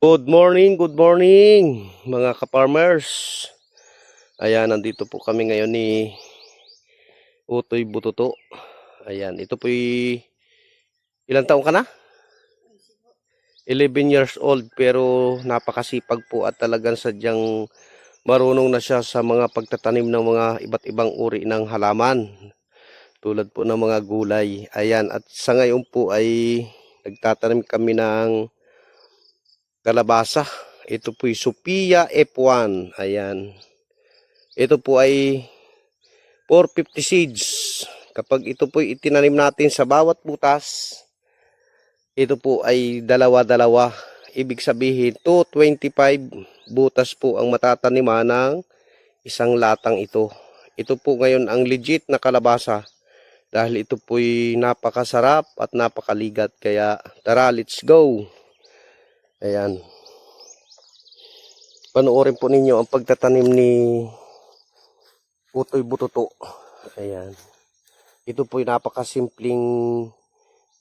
Good morning mga ka-farmers. Ayan, nandito po kami ngayon ni Utoy Bututo. Ayan, ito po'y ilang taong ka na? 11 years old pero napakasipag po at talagang sadyang marunong na siya sa mga pagtatanim ng mga iba't ibang uri ng halaman. Tulad po ng mga gulay. Ayan, at sa ngayon po ay nagtatanim kami ng kalabasa. Ito po'y Sophia F1. Ayan. Ito po ay 450 seeds. Kapag ito po itinanim natin sa bawat butas, ito po ay dalawa-dalawa. Ibig sabihin, 225 butas po ang matataniman ng isang latang ito. Ito po ngayon ang legit na kalabasa dahil ito po'y napakasarap at napakaligat. Kaya tara, let's go! Ayan. Panoorin po ninyo ang pagtatanim ni Utoy Bututo. Ayan. Ito po'y napakasimpleng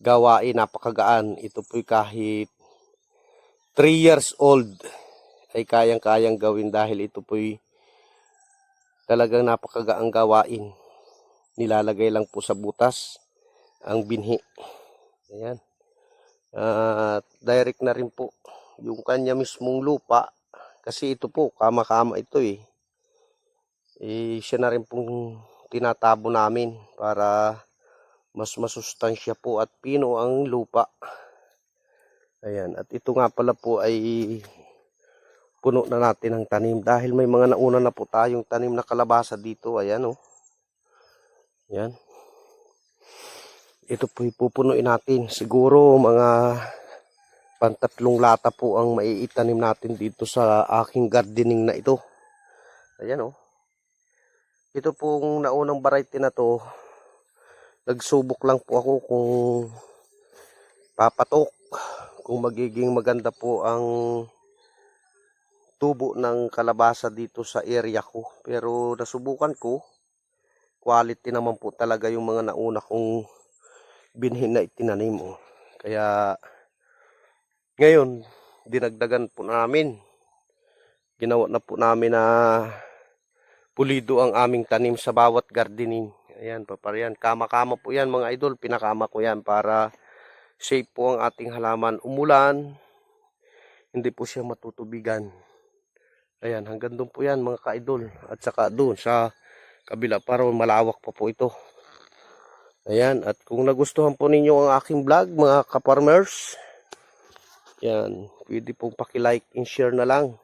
gawain, napakagaan. Ito po'y kahit 3 years old ay kayang-kayang gawin dahil ito po'y talagang napakagaang gawain. Nilalagay lang po sa butas ang binhi. Ayan. At direct na rin po yung kanya mismong lupa kasi ito po, kama-kama ito eh. Siya na rin pong tinatabo namin para mas masustansya po at pino ang lupa. Ayan, at ito nga pala po ay puno na natin ang tanim dahil may mga nauna na po tayong tanim na kalabasa dito. Ayan oh. Ayan. Ito po ipupunuin natin. Siguro mga pantatlong lata po ang maiitanim natin dito sa aking gardening na ito. Ayan oh. Ito pong naunang variety na to, nagsubok lang po ako kung papatok, kung magiging maganda po ang tubo ng kalabasa dito sa area ko. Pero nasubukan ko, quality naman po talaga yung mga nauna kong binhin na itinanim. Kaya ngayon, dinagdagan po namin. Ginawa na po namin na pulido ang aming tanim sa bawat gardening. Ayan, papariyan. Kama-kama po yan mga idol. Pinakama ko yan para safe po ang ating halaman. Umulan, hindi po siya matutubigan. Ayan, hanggang doon po yan mga ka-idol. At saka doon sa kabila para malawak pa po ito. Ayan, at kung nagustuhan po ninyo ang aking vlog mga ka-farmers, yan, pwede pong paki-like and share na lang.